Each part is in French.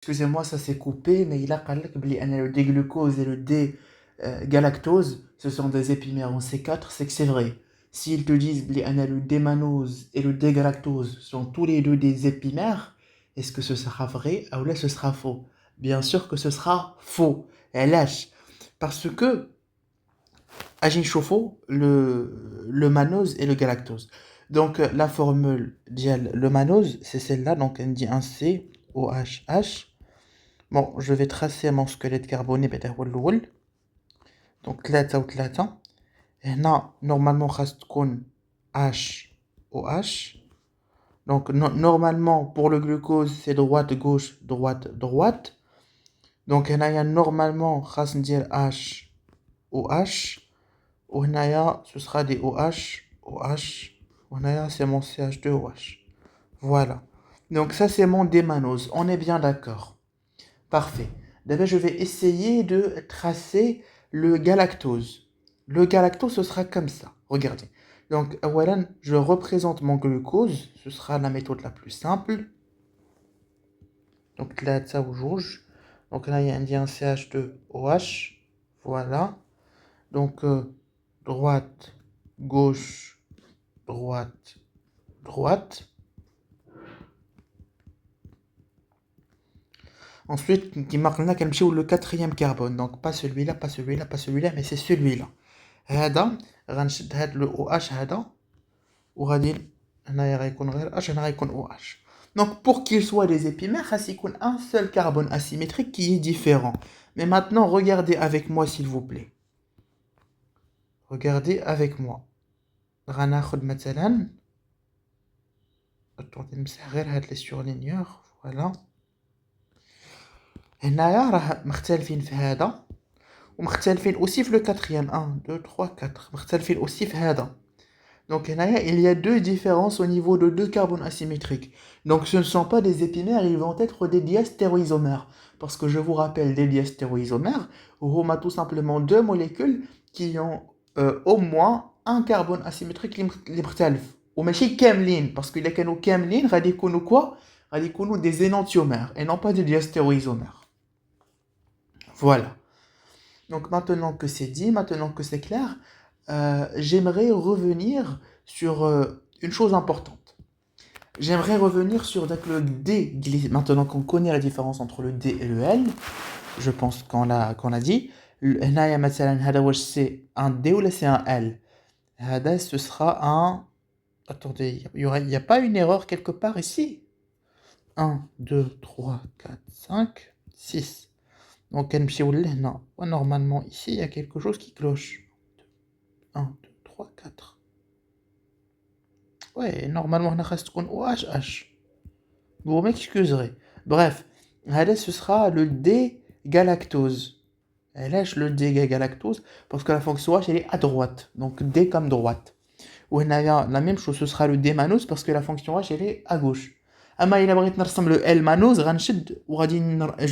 Excusez-moi, ça s'est coupé, mais il a parlé que le D-glucose et le D-galactose, ce sont des épimères en C4, c'est que c'est vrai. S'ils te disent que le D-manose et le D-galactose sont tous les deux des épimères, est-ce que ce sera vrai ou là ce sera faux? Bien sûr que ce sera faux. Elle lâche. Parce que, agin chauffe le manose et le galactose. Donc, la formule dial, le manose, c'est celle-là, donc elle dit un C, OH, H. Bon, je vais tracer mon squelette carboné بتاع هو الأول. Donc 3 و3. هنا normalement خاص تكون H OH. Donc normalement pour le glucose c'est droite gauche droite droite. Donc هنايا normalement خاص ندير H OH. وهنايا ce sera des OH OH. وهنايا c'est mon CH2OH. Voilà. Donc ça c'est mon démanose. On est bien d'accord. Parfait. D'abord, je vais essayer de tracer le galactose. Le galactose, ce sera comme ça. Regardez. Donc, voilà, je représente mon glucose. Ce sera la méthode la plus simple. Donc, là, ça au rouge. Donc, là, il y a un CH2OH. Voilà. Donc, droite, gauche, droite, droite. Ensuite, qui marque là le quatrième carbone. Donc, pas celui-là, pas celui-là, pas celui-là, mais c'est celui-là. هذا غنشد هاد لو او اش هذا وغادي هنايا غيكون غير اش هنا غيكون او اش. Donc pour qu'il soit des épimères, خاص يكون un seul carbone asymétrique qui est différent. Mais maintenant regardez avec moi s'il vous plaît. Regardez avec moi. غناخد مثلا attendez نمسح غير هاد لي سورلينيور فوالا. هنايا راه مختلفين في هذا ومختلفين aussi في le quatrième 1 2 3 4 مختلفين aussi في هذا. Donc il y a deux différences au niveau de deux carbones asymétriques. Donc ce ne sont pas des épimères, ils vont être des diastéréoisomères. Parce que je vous rappelle, des diastéréoisomères, on a tout simplement deux molécules qui ont au moins un carbone asymétrique اللي مختلف. وماشي كاملين parce que إلا كانوا كاملين غادي يكونوا quoi؟ غادي يكونوا des énantiomères et non pas des diastéréoisomères. Voilà. Donc maintenant que c'est dit, maintenant que c'est clair, j'aimerais revenir sur une chose importante. J'aimerais revenir sur donc, le D. Maintenant qu'on connaît la différence entre le D et le L, je pense qu'on l'a dit. هنايا مثلا هذا واش c'est un D ou là c'est un L. هذا ce sera un... Attendez, il y a pas une erreur quelque part ici? 1, 2, 3, 4, 5, 6. Donc non. Normalement ici il y a quelque chose qui cloche. 1, 2, 3, 4. Ouais, normalement on a تكون OHH. Vous m'excuserez. Bref, là ce sera le D-galactose. Lâche le D-galactose parce que la fonction H elle est à droite. Donc D comme droite. Ou la même chose, ce sera le D-manose parce que la fonction H elle est à gauche. Ama il a le L-manose,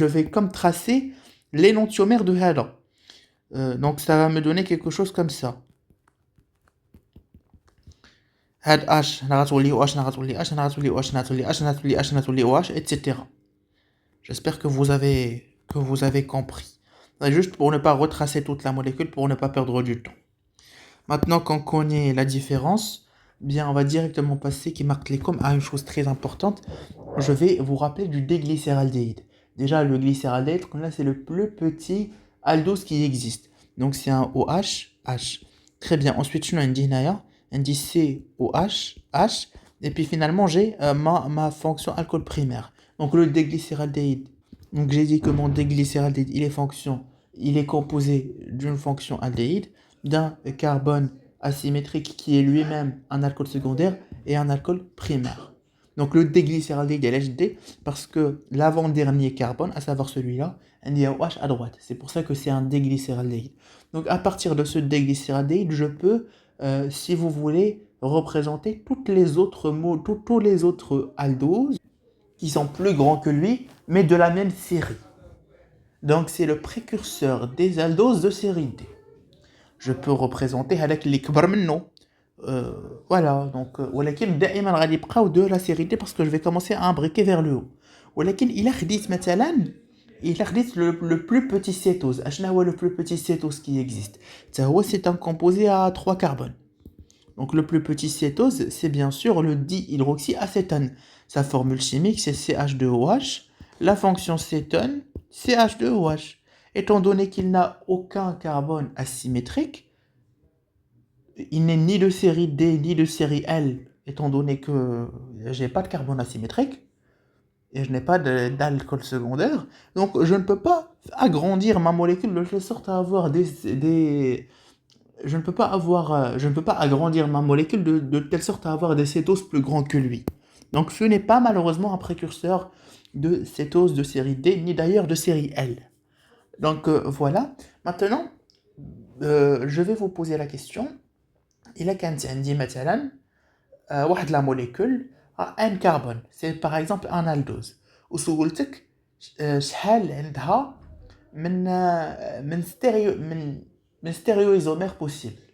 je vais comme tracer l'énantiomère de Hada. Donc ça va me donner quelque chose comme ça. هاد اش هنا غتولي او اش هنا غتولي اش هنا غتولي او اش هنا غتولي اش هنا غتولي اش هنا غتولي او اش etc. J'espère que vous avez compris. Juste pour ne pas retracer toute la molécule pour ne pas perdre du temps. Maintenant qu'on connaît la différence, bien on va directement passer qui marque les coms à une chose très importante. Je vais vous rappeler du déglycéraldéhyde. Déjà le glycéraldéhyde là c'est le plus petit aldose qui existe. Donc c'est un OH H. Très bien. Ensuite je dis naya indice COH, H, et puis finalement j'ai ma fonction alcool primaire. Donc le déglycéraldéhyde. Donc j'ai dit que mon déglycéraldéhyde, il est composé d'une fonction aldéhyde, d'un carbone asymétrique qui est lui-même un alcool secondaire et un alcool primaire. Donc le déglycéraldéhyde est LHD parce que l'avant-dernier carbone, à savoir celui-là, un OH à droite. C'est pour ça que c'est un déglycéraldéhyde. Donc à partir de ce déglycéraldéhyde, je peux si vous voulez représenter tous les autres aldoses qui sont plus grands que lui, mais de la même série. Donc c'est le précurseur des aldoses de série D. Je peux représenter avec les كبر منه. Voilà, donc ولكن دائما غادي يبقاو de la série D parce que je vais commencer à imbriquer vers le haut. ولكن il a خديت le plus petit cétose. اشنا هو le plus petit cétose qui existe. C'est un composé à 3 carbones. Donc le plus petit cétose, c'est bien sûr le dihydroxyacétone. Sa formule chimique, c'est CH2OH. La fonction cétone, CH2OH. Étant donné qu'il n'a aucun carbone asymétrique, il n'est ni de série D ni de série L, étant donné que j'ai pas de carbone asymétrique et je n'ai pas d'alcool secondaire, donc je ne peux pas agrandir ma molécule de telle sorte à avoir je ne peux pas agrandir ma molécule de telle sorte à avoir des cétoses plus grands que lui. Donc ce n'est pas malheureusement un précurseur de cétose de série D, ni d'ailleurs de série L. Donc voilà. Maintenant, je vais vous poser la question. Il a كانت عندي مثلا واحد la molécule à N carbone. C'est par exemple un aldose. وسولتك شحال عندها من stéréoisomères possibles.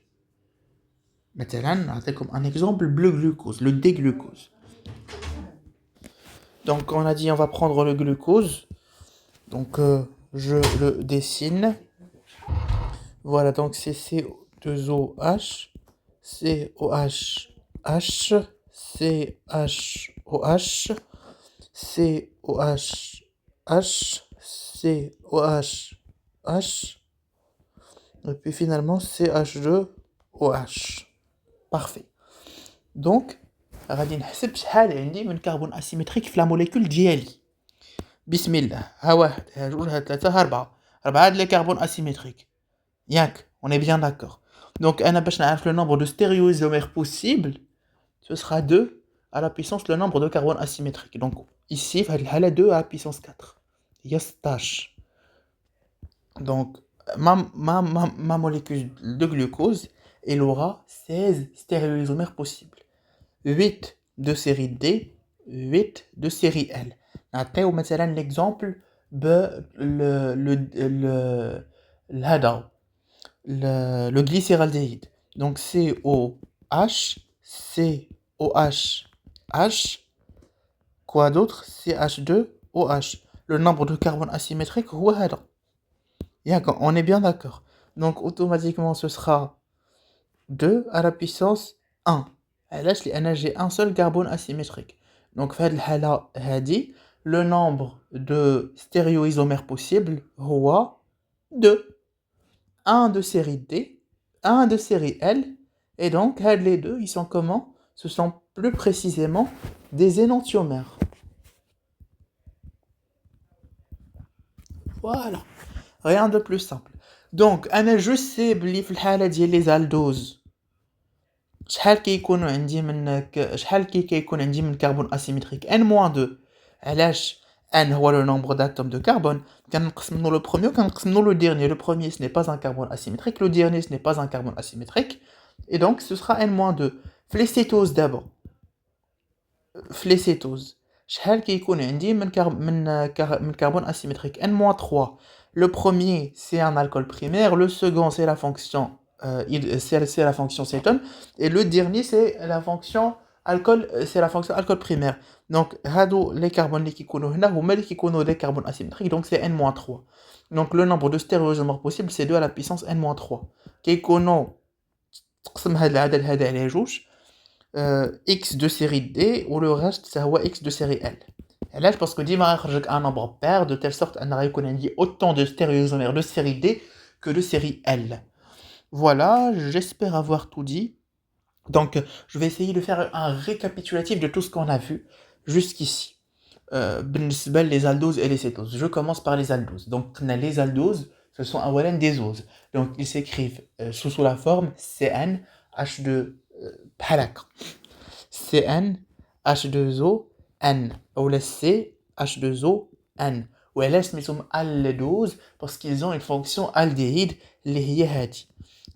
مثلا نعطيكم un exemple, le glucose, le déglucose. Donc on a dit on va prendre le glucose. Donc je le dessine. Voilà, donc c'est CO2OH, COH, H, CHOH, COH, H, COH, H, et puis finalement CH2OH. Parfait. Donc, غادي نحسب شحال عندي من كربون اسيمتريك في لا موليكول ديالي. بسم الله. ها واحد، ها جوج، ها ثلاثة، ها أربعة. أربعة les carbones asymétriques. Yak, on est bien d'accord. Donc, le nombre de stéréoisomères possibles, ce sera 2 à la puissance le nombre de carbones asymétriques. Donc, ici, il y a 2 à la puissance 4. Il y a cette tâche. Donc, ma molécule de glucose, elle aura 16 stéréoisomères possibles. 8 de série D, 8 de série L. نعطيو مثلا l'exemple le glycéraldéhyde. Donc COH, COH, H, quoi d'autre? CH2OH. Le nombre de carbones asymétriques, on est bien d'accord. Donc automatiquement ce sera 2 à la puissance 1. علاش لأن j'ai un seul carbone asymétrique. Donc في هذه الحالة هذه le nombre de stéréoisomères possibles هو 2. Un de série D, un de série L, et donc les deux, ils sont comment? Ce sont plus précisément des énantiomères. Voilà, rien de plus simple. Donc, je sais بلي في الحالة ديال les aldoses شحال كيكون عندي من كربون اسيمتريك n-2. علاش n هو le nombre d'atomes de carbone. كنقسموا le premier وكنقسموا le dernier. Le premier ce n'est pas un carbone asymétrique, le dernier ce n'est pas un carbone asymétrique, et donc ce sera n-2. في les cétoses d'abord. في les cétoses شحال كيكون عندي من carbone asymétrique n-3. Le premier c'est un alcool primaire, le second c'est la fonction c'est la fonction cétone, et le dernier c'est la fonction alcool primaire. Donc les carbones qui كيكونوا هنا هما اللي كيكونوا des carbones asymétriques, donc c'est n-3. Donc le nombre de stéréoisomères possibles c'est 2 à la puissance n-3. كيكونوا تقسم هذا العدد هذا على جوج x de série D ou le reste ça هو x de série L. علاش parce que ديما غيخرج un nombre pair de telle sorte ان غيكون عندي autant de stéréoisomères de série D que de série L. Voilà, j'espère avoir tout dit. Donc, je vais essayer de faire un récapitulatif de tout ce qu'on a vu jusqu'ici. Les aldoses et les cétoses. Je commence par les aldoses. Donc, les aldoses, ce sont des oses. Donc, ils s'écrivent sous la forme CnH2 CN H2O N ou le CH2O N. Ou elles sont aldoses parce qu'ils ont une fonction aldéhyde, les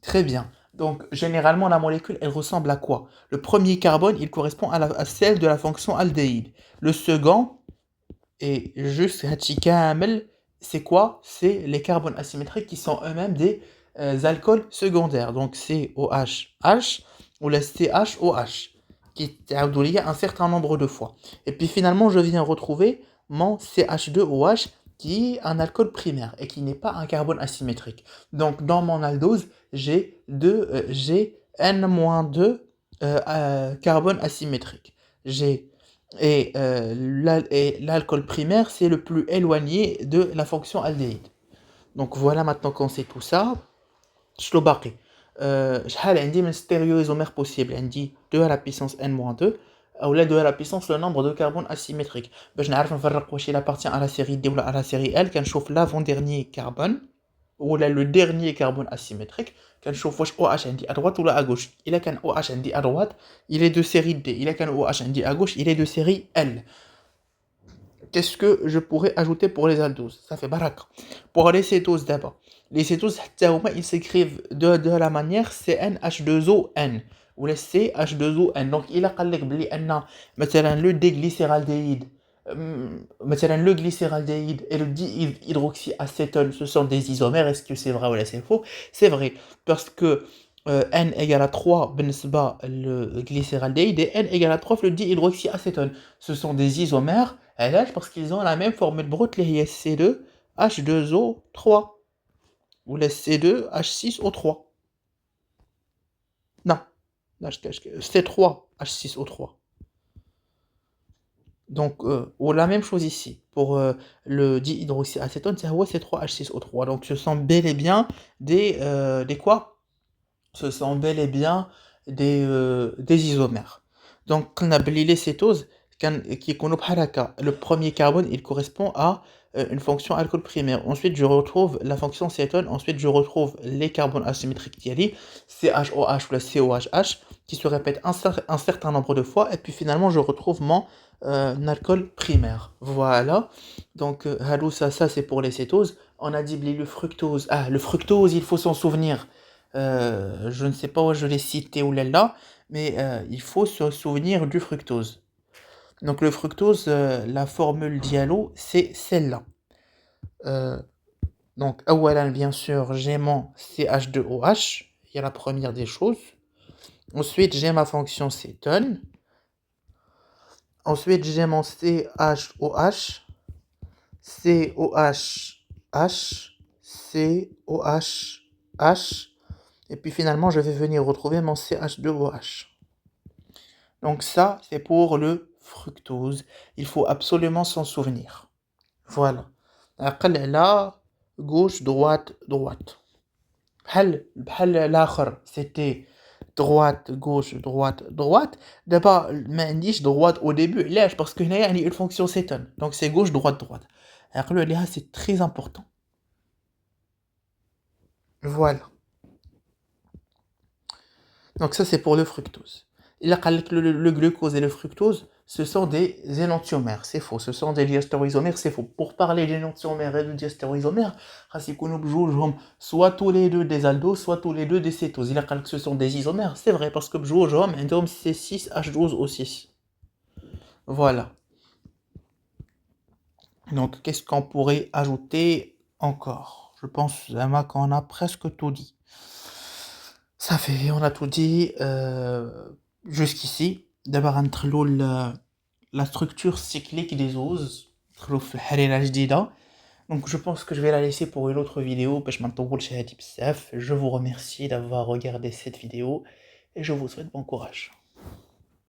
Très bien. Donc, généralement, la molécule, elle ressemble à quoi? Le premier carbone, il correspond à celle de la fonction aldéhyde. Le second, et juste c'est quoi? C'est les carbones asymétriques qui sont eux-mêmes des alcools secondaires. Donc, COH ou le CHOH, qui est un certain nombre de fois. Et puis, finalement, je viens retrouver mon CH2OH qui est un alcool primaire et qui n'est pas un carbone asymétrique. Donc dans mon aldose, j'ai N-2 carbone asymétrique. Et l'alcool primaire, c'est le plus éloigné de la fonction aldéhyde. Donc voilà, maintenant qu'on sait tout ça, شنو باقي شحال عندي من stéréoisomères possible عندي 2 à la puissance n-2 ou 2 à la puissance le nombre de carbone asymétrique باش نعرف نفرق واش il appartient à la série D ou à la série L كنشوف l'avant-dernier carbone ou le dernier carbone asymétrique كنشوف واش OH عندي à droite ou à gauche الا كان OH عندي à droite il est de série D الا كان OH عندي à gauche il est de série L. Qu'est-ce que je pourrais ajouter pour les aldoses? Ça fait baraka. Pour les cétoses d'abord. Les cétoses, ils s'écrivent de la manière CnH2ON ou les CH2ON. Donc, il a le déglycéraldéhyde. Le glycéraldéhyde et le dihydroxyacétone, ce sont des isomères. Est-ce que c'est vrai ou c'est faux? C'est vrai. Parce que N égale à 3, le glycéraldéhyde, et N égale à 3, le dihydroxyacétone. Ce sont des isomères. Parce qu'ils ont la même formule brute, les C2H2O3 ou les C2H6O3. Non, C3H6O3. Donc, ou la même chose ici. Pour le dihydroxyacétone, c'est C3H6O3. Donc, ce sont bel et bien des quoi? Ce sont bel et bien des isomères. Donc, on a les cétoses. Le premier carbone, il correspond à une fonction alcool primaire. Ensuite, je retrouve la fonction cétone. Ensuite, je retrouve les carbones asymétriques CHOH ou la COHH qui se répètent un certain nombre de fois. Et puis finalement, je retrouve mon alcool primaire. Voilà. Donc, ça c'est pour les cétoses. On a dit le fructose. Ah, le fructose, il faut s'en souvenir. Je ne sais pas où je l'ai cité ou là, mais il faut se souvenir du fructose. Donc le fructose, la formule diallo, c'est celle-là. Donc, bien sûr, j'ai mon CH2OH, il y a la première des choses. Ensuite, j'ai ma fonction cétone. Ensuite, j'ai mon CHOH, COH, et puis finalement, je vais venir retrouver mon CH2OH. Donc ça, c'est pour le fructose. Il faut absolument s'en souvenir. Voilà. Après là, gauche, droite, droite. بحال الآخر c'était droite, gauche, droite, droite. D'abord, ما عنديش droite au début. علاش؟ parce que هنايا عندي une fonction cétone. Donc c'est gauche, droite, droite. عقلوا عليها, c'est très important. Voilà. Donc ça, c'est pour le fructose. Il a dit que le glucose et le fructose, ce sont des énantiomères. C'est faux. Ce sont des diastéréoisomères. C'est faux. Pour parler d'énantiomères et de diastéréoisomères, soit tous les deux des aldoses, soit tous les deux des cétoses. Il a dit que ce sont des isomères. C'est vrai, parce que c'est C6H12O6. Voilà. Donc, qu'est-ce qu'on pourrait ajouter encore? Je pense qu'on a presque tout dit. Ça fait, on a tout dit jusqu'ici. D'abord, la structure cyclique des oses. Donc, je pense que je vais la laisser pour une autre vidéo. Je vous remercie d'avoir regardé cette vidéo et je vous souhaite bon courage.